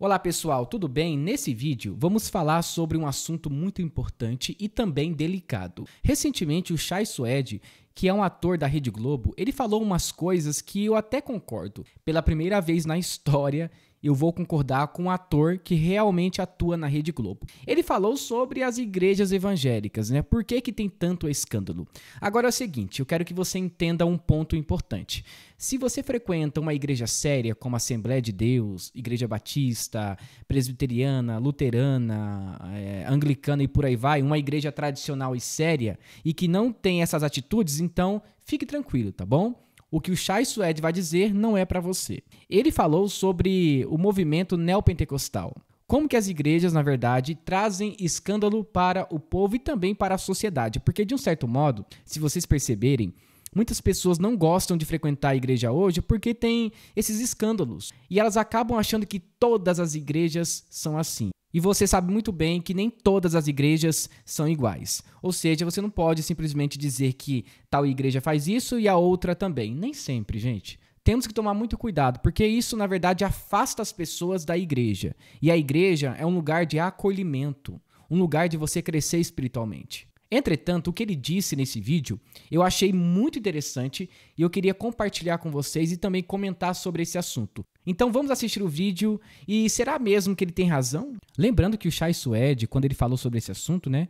Olá pessoal, tudo bem? Nesse vídeo vamos falar sobre um assunto muito importante e também delicado. Recentemente o Chay Suede, que é um ator da Rede Globo, ele falou umas coisas que eu até concordo. Pela primeira vez na história, eu vou concordar com um ator que realmente atua na Rede Globo. Ele falou sobre as igrejas evangélicas, né? Por que tem tanto escândalo? Agora é o seguinte, eu quero que você entenda um ponto importante. Se você frequenta uma igreja séria, como a Assembleia de Deus, Igreja Batista, Presbiteriana, Luterana, Anglicana e por aí vai, uma igreja tradicional e séria, e que não tem essas atitudes, então fique tranquilo, tá bom? O que o Chay Suede vai dizer não é para você. Ele falou sobre o movimento neopentecostal. Como que as igrejas, na verdade, trazem escândalo para o povo e também para a sociedade. Porque, de um certo modo, se vocês perceberem, muitas pessoas não gostam de frequentar a igreja hoje porque tem esses escândalos. E elas acabam achando que todas as igrejas são assim. E você sabe muito bem que nem todas as igrejas são iguais. Ou seja, você não pode simplesmente dizer que tal igreja faz isso e a outra também. Nem sempre, gente. Temos que tomar muito cuidado, porque isso, na verdade, afasta as pessoas da igreja. E a igreja é um lugar de acolhimento, um lugar de você crescer espiritualmente. Entretanto, o que ele disse nesse vídeo, eu achei muito interessante e eu queria compartilhar com vocês e também comentar sobre esse assunto. Então vamos assistir o vídeo e será mesmo que ele tem razão? Lembrando que o Chay Suede, quando ele falou sobre esse assunto, né,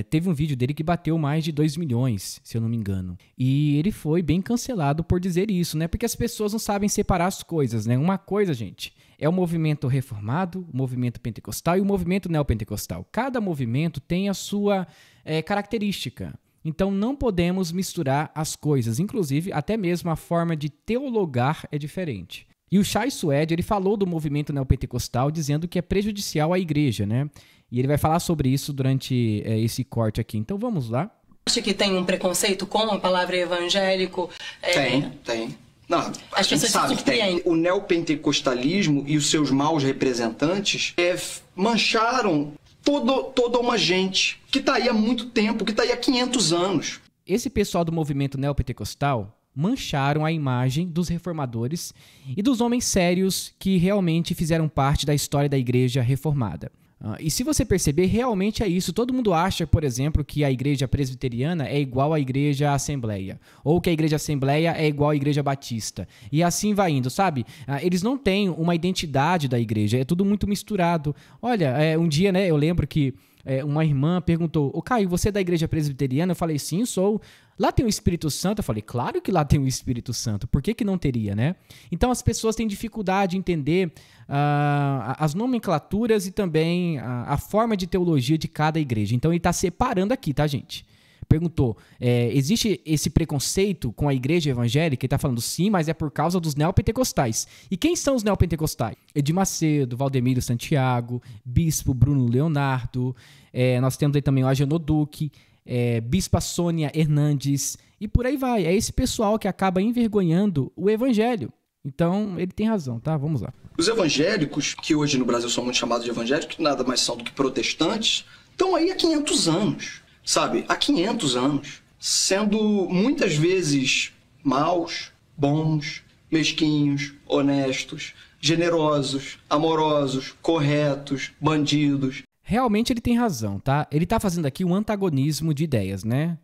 teve um vídeo dele que bateu mais de 2 milhões, se eu não me engano. E ele foi bem cancelado por dizer isso, né, porque as pessoas não sabem separar as coisas, né? Uma coisa, gente, é o movimento reformado, o movimento pentecostal e o movimento neopentecostal. Cada movimento tem a sua característica. Então não podemos misturar as coisas, inclusive até mesmo a forma de teologar é diferente. E o Chay Suede, ele falou do movimento neopentecostal dizendo que é prejudicial à igreja, né? E ele vai falar sobre isso durante esse corte aqui. Então vamos lá. Acha que tem um preconceito com a palavra evangélico? Tem. Não, a As gente pessoas sabe se que tem. surpreendem. O neopentecostalismo e os seus maus representantes mancharam toda uma gente que está aí há muito tempo, que está aí há 500 anos. Esse pessoal do movimento neopentecostal mancharam a imagem dos reformadores e dos homens sérios que realmente fizeram parte da história da igreja reformada. E se você perceber, realmente é isso. Todo mundo acha, por exemplo, que a igreja presbiteriana é igual à igreja Assembleia, ou que a igreja Assembleia é igual à igreja Batista. E assim vai indo, sabe? Eles não têm uma identidade da igreja, é tudo muito misturado. Olha, um dia, né, eu lembro que uma irmã perguntou: "Ô Caio, você é da igreja presbiteriana?" Eu falei: "Sim, sou." "Lá tem o Espírito Santo?" Eu falei: "Claro que lá tem o Espírito Santo. Por que não teria, né?" Então as pessoas têm dificuldade em entender as nomenclaturas e também a forma de teologia de cada igreja. Então ele está separando aqui, tá, gente? Perguntou, existe esse preconceito com a igreja evangélica? Ele está falando sim, mas é por causa dos neopentecostais. E quem são os neopentecostais? Edir Macedo, Valdemiro Santiago, Bispo Bruno Leonardo, nós temos aí também o Agenor Duque, Bispa Sônia Hernandes, e por aí vai. É esse pessoal que acaba envergonhando o evangelho. Então, ele tem razão, tá? Vamos lá. Os evangélicos, que hoje no Brasil são muito chamados de evangélicos, que nada mais são do que protestantes, estão aí há 500 anos, sabe? Há 500 anos, sendo muitas vezes maus, bons, mesquinhos, honestos, generosos, amorosos, corretos, bandidos. Realmente ele tem razão, tá? Ele tá fazendo aqui um antagonismo de ideias, né?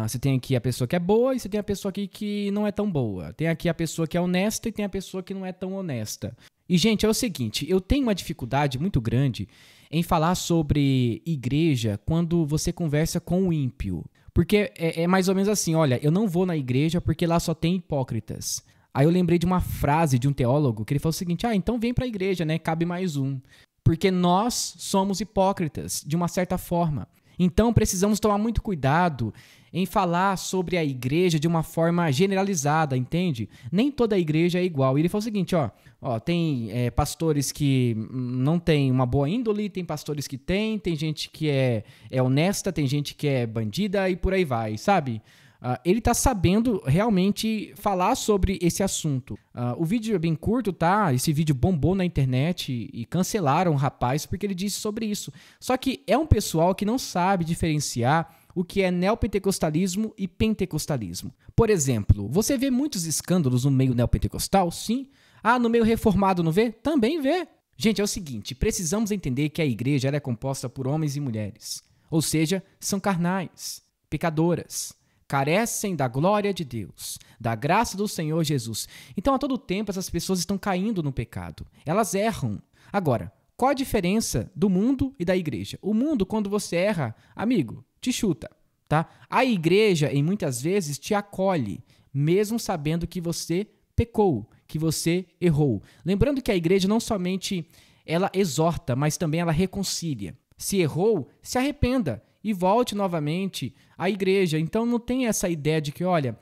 Você tem aqui a pessoa que é boa e você tem a pessoa aqui que não é tão boa. Tem aqui a pessoa que é honesta e tem a pessoa que não é tão honesta. E, gente, é o seguinte, eu tenho uma dificuldade muito grande em falar sobre igreja quando você conversa com o ímpio. Porque é mais ou menos assim, olha, eu não vou na igreja porque lá só tem hipócritas. Aí eu lembrei de uma frase de um teólogo que ele falou o seguinte: então vem pra igreja, né? Cabe mais um. Porque nós somos hipócritas, de uma certa forma. Então precisamos tomar muito cuidado em falar sobre a igreja de uma forma generalizada, entende? Nem toda a igreja é igual. E ele falou o seguinte, tem pastores que não têm uma boa índole, tem pastores que têm, tem gente que é honesta, tem gente que é bandida e por aí vai, sabe? Ele tá sabendo realmente falar sobre esse assunto. O vídeo é bem curto, tá? Esse vídeo bombou na internet e cancelaram o rapaz porque ele disse sobre isso. Só que é um pessoal que não sabe diferenciar o que é neopentecostalismo e pentecostalismo. Por exemplo, você vê muitos escândalos no meio neopentecostal? Sim. No meio reformado não vê? Também vê. Gente, é o seguinte, precisamos entender que a igreja ela é composta por homens e mulheres, ou seja, são carnais, pecadoras, carecem da glória de Deus, da graça do Senhor Jesus. Então, a todo tempo, essas pessoas estão caindo no pecado, elas erram. Agora, qual a diferença do mundo e da igreja? O mundo, quando você erra, amigo, te chuta, tá? A igreja, em muitas vezes, te acolhe, mesmo sabendo que você pecou, que você errou. Lembrando que a igreja não somente ela exorta, mas também ela reconcilia. Se errou, se arrependa e volte novamente à igreja. Então não tem essa ideia de que, olha,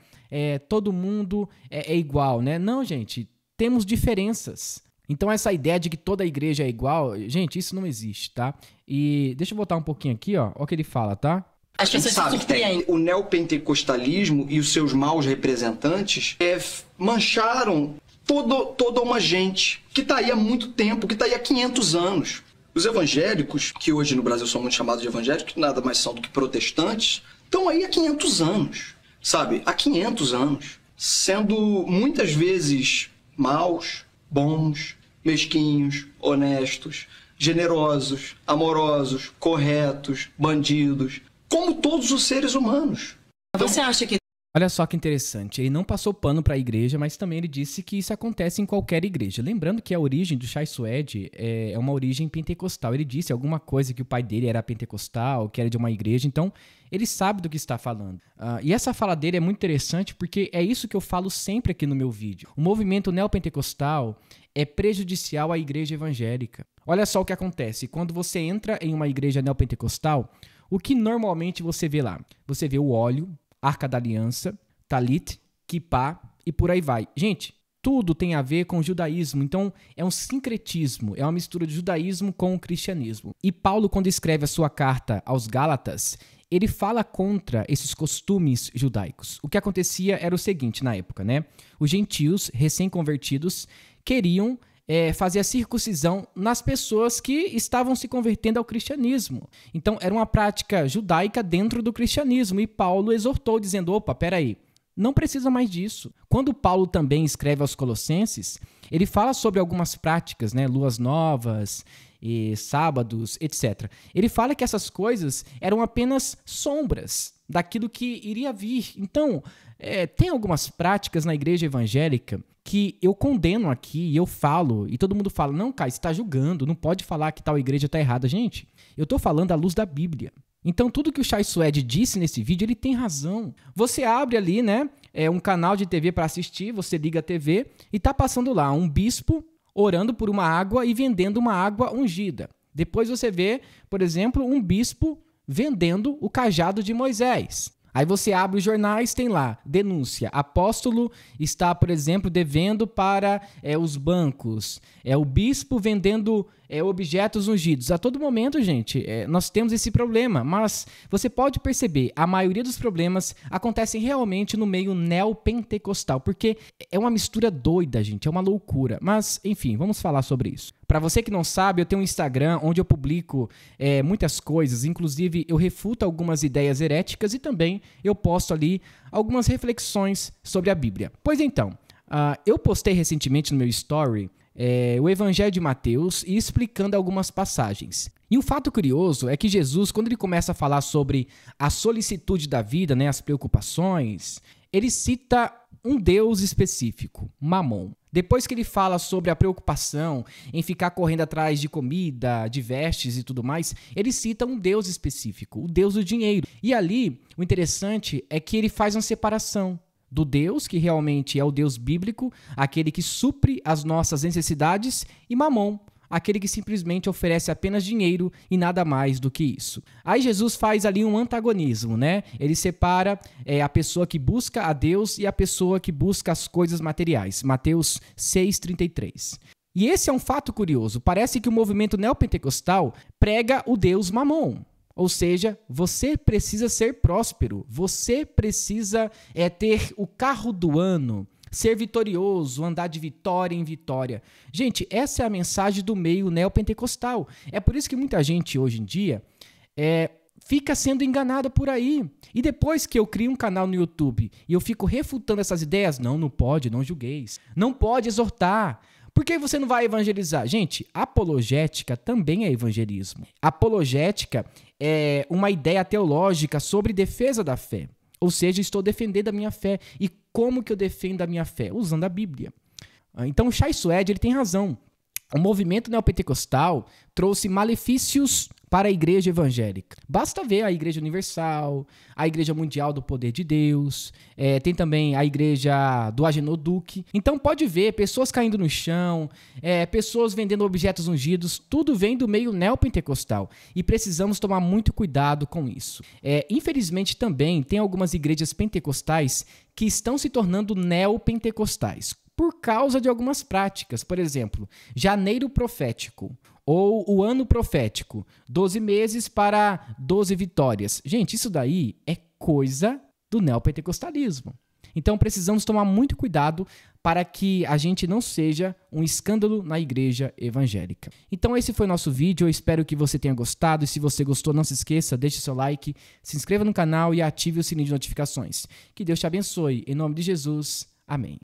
todo mundo é igual, né? Não, gente, temos diferenças. Então essa ideia de que toda a igreja é igual, gente, isso não existe, tá? E deixa eu voltar um pouquinho aqui, ó, o que ele fala, tá? As pessoas sabe que tem o neopentecostalismo e os seus maus representantes mancharam toda uma gente que está aí há muito tempo, que está aí há 500 anos. Os evangélicos, que hoje no Brasil são muito chamados de evangélicos, que nada mais são do que protestantes, estão aí há 500 anos, sabe? Há 500 anos, sendo muitas vezes maus, bons, mesquinhos, honestos, generosos, amorosos, corretos, bandidos, como todos os seres humanos. Você acha que... Olha só que interessante, ele não passou pano para a igreja, mas também ele disse que isso acontece em qualquer igreja. Lembrando que a origem do Chai Suede é uma origem pentecostal. Ele disse alguma coisa que o pai dele era pentecostal, que era de uma igreja, então ele sabe do que está falando. E essa fala dele é muito interessante porque é isso que eu falo sempre aqui no meu vídeo. O movimento neopentecostal é prejudicial à igreja evangélica. Olha só o que acontece, quando você entra em uma igreja neopentecostal, o que normalmente você vê lá? Você vê o óleo, Arca da Aliança, Talit, Kippá e por aí vai. Gente, tudo tem a ver com o judaísmo, então é um sincretismo, é uma mistura de judaísmo com o cristianismo. E Paulo, quando escreve a sua carta aos Gálatas, ele fala contra esses costumes judaicos. O que acontecia era o seguinte na época, né? Os gentios recém-convertidos queriam fazer a circuncisão nas pessoas que estavam se convertendo ao cristianismo. Então, era uma prática judaica dentro do cristianismo. E Paulo exortou, dizendo, opa, peraí, não precisa mais disso. Quando Paulo também escreve aos Colossenses, ele fala sobre algumas práticas, né, luas novas, e sábados, etc. Ele fala que essas coisas eram apenas sombras daquilo que iria vir. Então, tem algumas práticas na igreja evangélica que eu condeno aqui e eu falo, e todo mundo fala, não, Caio, você está julgando, não pode falar que tal igreja está errada. Gente, eu estou falando à luz da Bíblia. Então, tudo que o Chai Suede disse nesse vídeo, ele tem razão. Você abre ali, né, um canal de TV para assistir, você liga a TV e está passando lá um bispo orando por uma água e vendendo uma água ungida. Depois você vê, por exemplo, um bispo vendendo o cajado de Moisés. Aí você abre os jornais, tem lá, denúncia, apóstolo está, por exemplo, devendo para os bancos, o bispo vendendo objetos ungidos. A todo momento, gente, nós temos esse problema, mas você pode perceber, a maioria dos problemas acontecem realmente no meio neopentecostal, porque é uma mistura doida, gente, é uma loucura. Mas, enfim, vamos falar sobre isso. Para você que não sabe, eu tenho um Instagram onde eu publico muitas coisas, inclusive eu refuto algumas ideias heréticas e também eu posto ali algumas reflexões sobre a Bíblia. Pois então, eu postei recentemente no meu story o Evangelho de Mateus e explicando algumas passagens. E o fato curioso é que Jesus, quando ele começa a falar sobre a solicitude da vida, né, as preocupações, ele cita um Deus específico, Mamon. Depois que ele fala sobre a preocupação em ficar correndo atrás de comida, de vestes e tudo mais, ele cita um Deus específico, o Deus do dinheiro. E ali, o interessante é que ele faz uma separação do Deus, que realmente é o Deus bíblico, aquele que supre as nossas necessidades, e Mamon, aquele que simplesmente oferece apenas dinheiro e nada mais do que isso. Aí Jesus faz ali um antagonismo, né? Ele separa a pessoa que busca a Deus e a pessoa que busca as coisas materiais. Mateus 6,33. E esse é um fato curioso. Parece que o movimento neopentecostal prega o Deus Mamon. Ou seja, você precisa ser próspero, você precisa ter o carro do ano, ser vitorioso, andar de vitória em vitória. Gente, essa é a mensagem do meio neopentecostal. É por isso que muita gente hoje em dia fica sendo enganada por aí. E depois que eu crio um canal no YouTube e eu fico refutando essas ideias, não pode, não julgueis, não pode exortar, Por que você não vai evangelizar? Gente, apologética também é evangelismo. Apologética é uma ideia teológica sobre defesa da fé. Ou seja, estou defendendo a minha fé. E como que eu defendo a minha fé? Usando a Bíblia. Então o Shai Suede, ele tem razão. O movimento neopentecostal trouxe malefícios para a igreja evangélica. Basta ver a Igreja Universal, a Igreja Mundial do Poder de Deus, tem também a Igreja do Agenor Duque. Então pode ver pessoas caindo no chão, pessoas vendendo objetos ungidos, tudo vem do meio neopentecostal e precisamos tomar muito cuidado com isso. Infelizmente também tem algumas igrejas pentecostais que estão se tornando neopentecostais por causa de algumas práticas. Por exemplo, janeiro profético ou o ano profético, 12 meses para 12 vitórias. Gente, isso daí é coisa do neopentecostalismo. Então precisamos tomar muito cuidado para que a gente não seja um escândalo na igreja evangélica. Então esse foi o nosso vídeo, eu espero que você tenha gostado e se você gostou, não se esqueça, deixe seu like, se inscreva no canal e ative o sininho de notificações. Que Deus te abençoe, em nome de Jesus, amém.